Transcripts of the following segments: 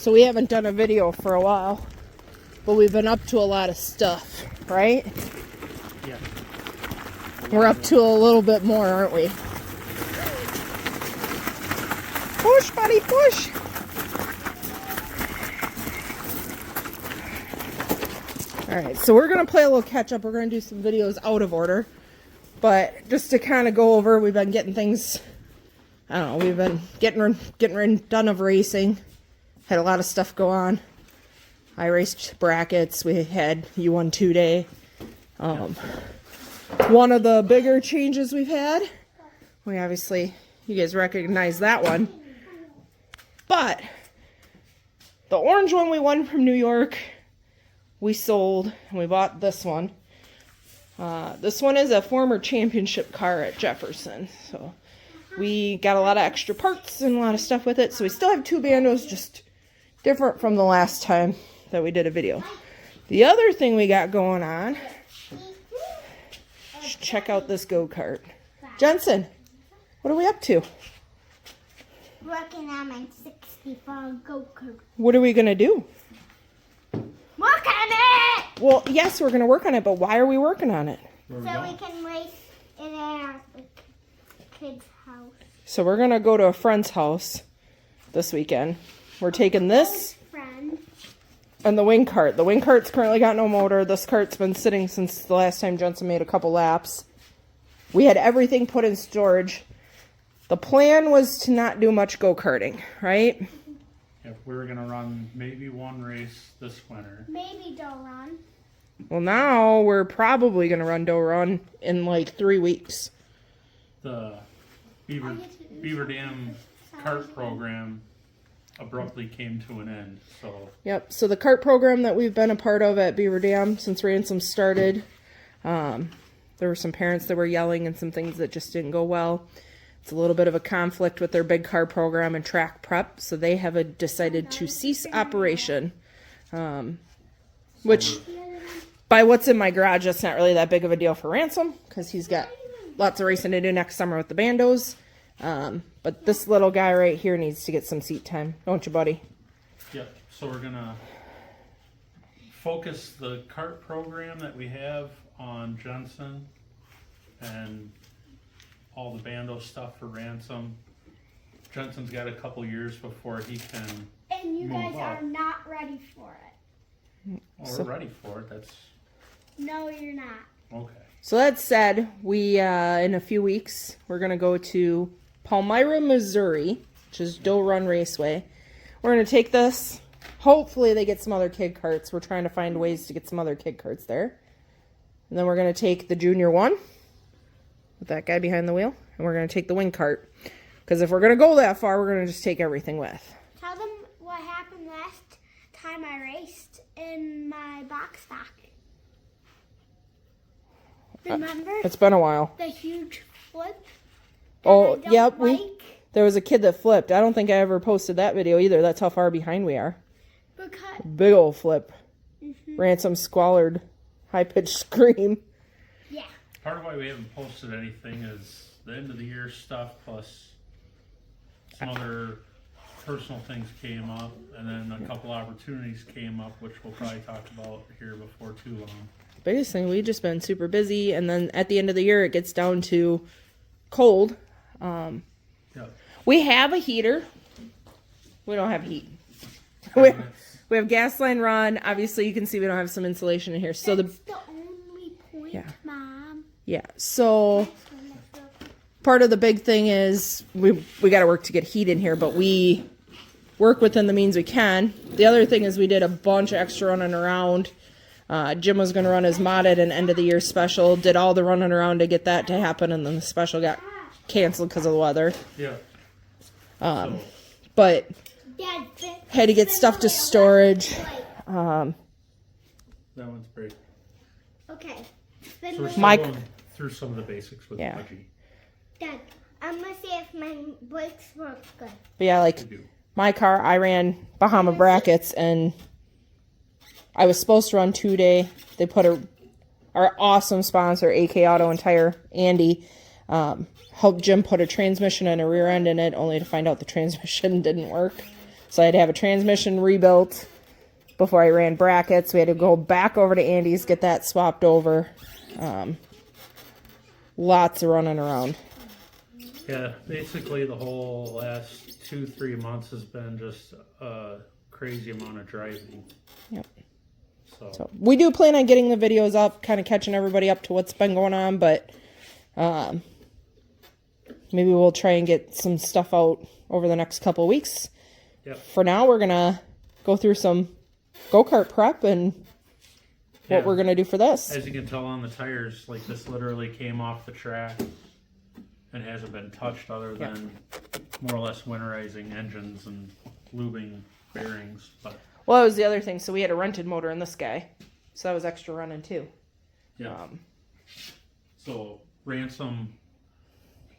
So we haven't done a video for a while, but we've been up to a lot of stuff, right? Yeah. We're up to a little bit more, aren't we? Push, buddy, push! Alright, so we're going to play a little catch up. We're going to do some videos out of order. But just to kind of go over, we've been getting things, I don't know, we've been getting done of racing. Had a lot of stuff go on. I raced brackets. We had U12 day. One of the bigger changes we've had, we obviously, you guys recognize that one. But the orange one we won from New York, we sold, and we bought this one. This one is a former championship car at Jefferson. So we got a lot of extra parts and a lot of stuff with it. So we still have two bandos, just different from the last time that we did a video. The other thing we got going on, check out this go-kart. Jensen, what are we up to? Working on my 64 go-kart. What are we going to do? Work on it! Well, yes, we're going to work on it, but why are we working on it? So we can race in our kid's house. So we're going to go to a friend's house this weekend. We're taking this and the wing cart. The wing cart's currently got no motor. This cart's been sitting since the last time Jensen made a couple laps. We had everything put in storage. The plan was to not do much go-karting, right? Yeah, we were going to run maybe one race this winter. Maybe don't run. Well, now we're probably going to run Doe Run in like 3 weeks. The Beaver Dam kart program abruptly came to an end. So so the kart program that we've been a part of at Beaver Dam since Ransom started, there were some parents that were yelling and some things that just didn't go well. It's a little bit of a conflict with their big car program and track prep, so they have decided to cease operation, which by what's in my garage, that's not really that big of a deal for Ransom because he's got lots of racing to do next summer with the bandos. But this little guy right here needs to get some seat time, don't you, buddy? Yep. So we're gonna focus the kart program that we have on Jensen and all the bando stuff for Ransom. Jensen's got a couple years before he can. And you guys are not ready for it. Well, we're ready for it. That's. No, you're not. Okay. So that said, we in a few weeks we're gonna go to Palmyra, Missouri, which is Doe Run Raceway. We're going to take this. Hopefully they get some other kid carts. We're trying to find ways to get some other kid carts there. And then we're going to take the junior one with that guy behind the wheel. And we're going to take the wing cart. Because if we're going to go that far, we're going to just take everything with. Tell them what happened last time I raced in my box stock. Remember? It's been a while. The huge flip? Oh, yep. There was a kid that flipped. I don't think I ever posted that video either. That's how far behind we are. Big old flip. Ransom squallered, high-pitched scream. Yeah. Part of why we haven't posted anything is the end of the year stuff, plus some other personal things came up, and then a couple opportunities came up, which we'll probably talk about here before too long. Biggest thing, we've just been super busy, and then at the end of the year, it gets down to cold. We have a heater. We don't have heat. We have gas line run. Obviously, you can see we don't have some insulation in here. So That's the only point, Mom. Yeah. So part of the big thing is we got to work to get heat in here, but we work within the means we can. The other thing is we did a bunch of extra running around. Jim was going to run his modded and end of the year special. Did all the running around to get that to happen, and then the special got canceled because of the weather. Yeah. But had to get stuff to storage. That one's great. Okay. So we're still going through some of the basics with Pudgy. Dad, I'm going to see if my brakes work good. But yeah, like my car, I ran Bahama brackets, and I was supposed to run 2-day. They put our awesome sponsor, AK Auto and Tire, Andy, helped Jim put a transmission and a rear end in it, only to find out the transmission didn't work. So I had to have a transmission rebuilt before I ran brackets. We had to go back over to Andy's, get that swapped over. Lots of running around. Yeah, basically the whole last 2-3 months has been just a crazy amount of driving. Yep. So We do plan on getting the videos up, kind of catching everybody up to what's been going on, but maybe we'll try and get some stuff out over the next couple of weeks. Yep. For now, we're going to go through some go-kart prep and what we're going to do for this. As you can tell on the tires, like this literally came off the track and hasn't been touched other than more or less winterizing engines and lubing bearings. But Well, that was the other thing. So we had a rented motor in this guy. So that was extra running too. yeah. So Ransom,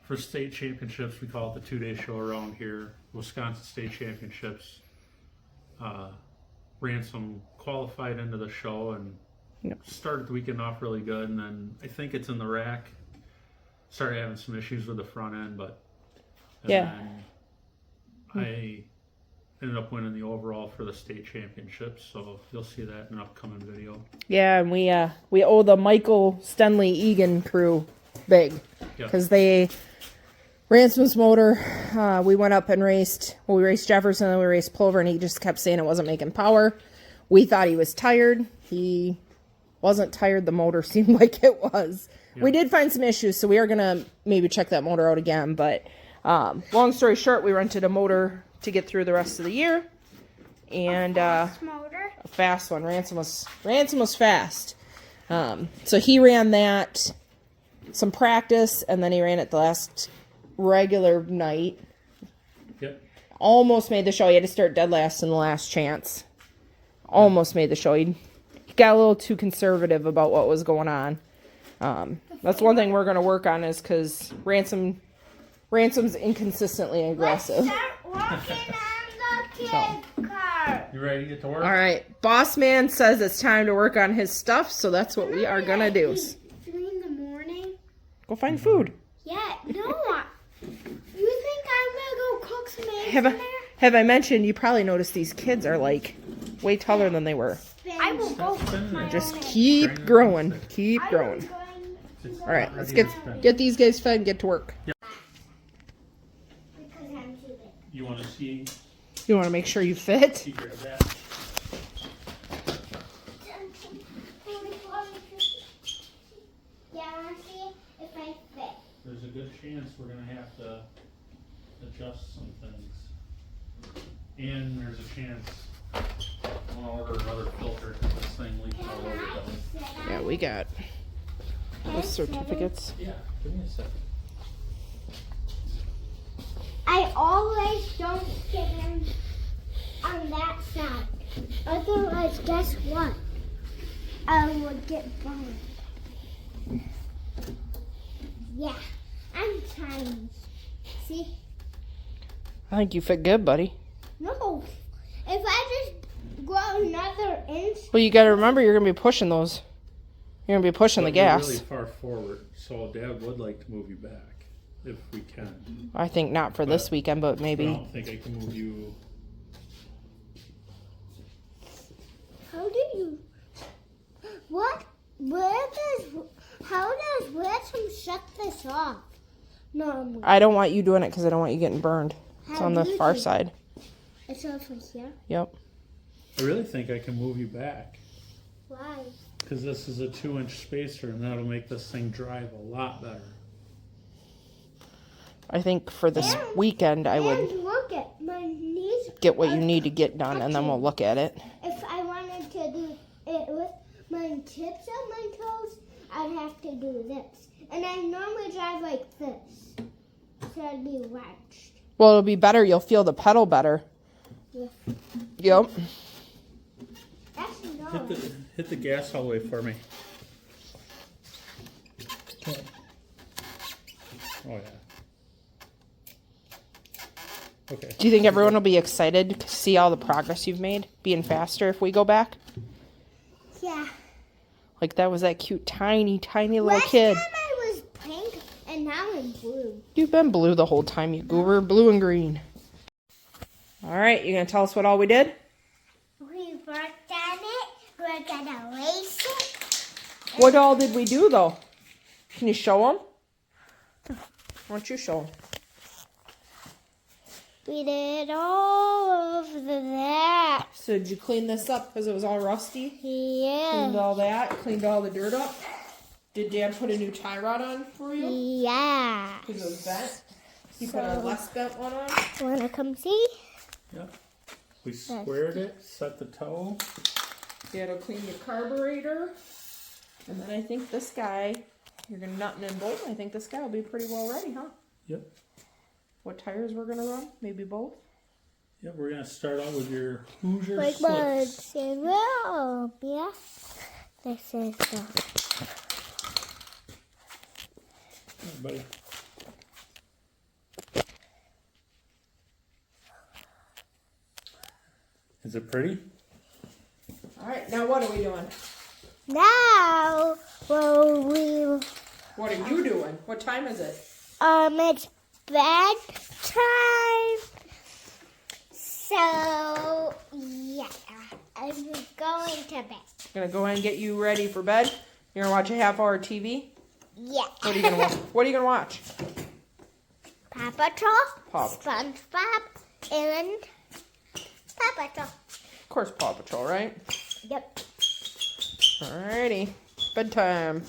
for state championships, we call it the 2-day show around here. Wisconsin State Championships. Ransom qualified into the show and started the weekend off really good, and then I think it's in the rack. Started having some issues with the front end, but then I ended up winning the overall for the state championships, so you'll see that in an upcoming video. Yeah, and we owe the Michael Stenley Egan crew big because they Ransom's motor. We went up and raced. Well, we raced Jefferson, and we raced Plover, and he just kept saying it wasn't making power. We thought he was tired. He wasn't tired. The motor seemed like it was. Yep. We did find some issues, so we are gonna maybe check that motor out again. But long story short, we rented a motor to get through the rest of the year, and A motor? a fast one. Ransom was fast. So he ran that, some practice, and then he ran it the last regular night. Yep. Almost made the show. He had to start dead last in the last chance. Almost made the show. He got a little too conservative about what was going on. That's one thing we're going to work on, is because Ransom's inconsistently aggressive. Let's start working on the kid car. You ready to get to work? All right. Boss man says it's time to work on his stuff, so that's what we are going to do. 3 in the morning? Go find food. Yeah, no. You think I'm going to go cook some eggs in there? Have I mentioned, you probably noticed these kids are like way taller than they were. I will go cook my Just own eggs. keep growing. Keep I'm growing. going to All right, let's get these guys fed and get to work. because I'm too big. You want to see? You want to make sure you fit? You grab that. Yeah, I want to see if I fit. There's a good chance we're going to have to adjust some things. And there's a chance I'm going to order another filter because this thing leaks all over the place. Yeah, we got those certificates. Yeah, give me a second. I always don't get in on that side. Otherwise, guess what? I would get burned. Yeah, I'm tiny. See? I think you fit good, buddy. No. If I just grow another inch. Well, you got to remember, you're going to be pushing those. You're going to be pushing the But you're gas. really far forward, so Dad would like to move you back if we can. I think not for this weekend, but I maybe. don't think I can move you. How do you? What? How does Ransom shut this off? No. I don't want you doing it because I don't want you getting burned. It's How on the do you far do? side. It's over here. Yep. I really think I can move you back Why? because this is a 2-inch spacer and that'll make this thing drive a lot better. I think for this And- weekend, I would And look at my knees. get what you need to get done, and then we'll look at it. If I wanted to do it with my tips on my toes, I'd have to do this. And I normally drive like this. So I'd be wrenched. Well, it'll be better. You'll feel the pedal better. Yeah. Yep. That's no. Hit the gas all the way for me. Oh yeah. Okay. Do you think everyone will be excited to see all the progress you've made, being faster if we go back? Yeah. Like that was that cute, tiny little Last kid. time I was pink and now I'm blue. You've been blue the whole time, you goober. Blue and green. All right, you gonna tell us what all we did? We worked on it. We're gonna race it. What all did we do though? Can you show them? Why don't you show them? We did all of that. So did you clean this up because it was all rusty? Yeah. Cleaned all that, cleaned all the dirt up. Did Dad put a new tie rod on for you? Yeah. Because it was bent. He put a less bent one on. Wanna come see? Yep. We squared it, set the toe. Dad will clean the carburetor. And then I think this guy, you're gonna nut and bolt. I think this guy will be pretty well ready, huh? Yep. What tires we're gonna run? Maybe both? Yep, we're gonna start out with your Hoosier Like slicks. cereal. Yeah. This is the. Hey, buddy. Is it pretty? All right, now what are we doing? Now, well, we. What are you doing? What time is it? It's bedtime. So, yeah, I'm going to bed. Gonna go ahead and get you ready for bed. You're gonna watch a half-hour TV. Yeah. What are you gonna watch? What are you gonna watch? Paw Patrol, Paw Patrol. SpongeBob, and Paw Patrol. Of course, Paw Patrol, right? Yep. Alrighty, bedtime.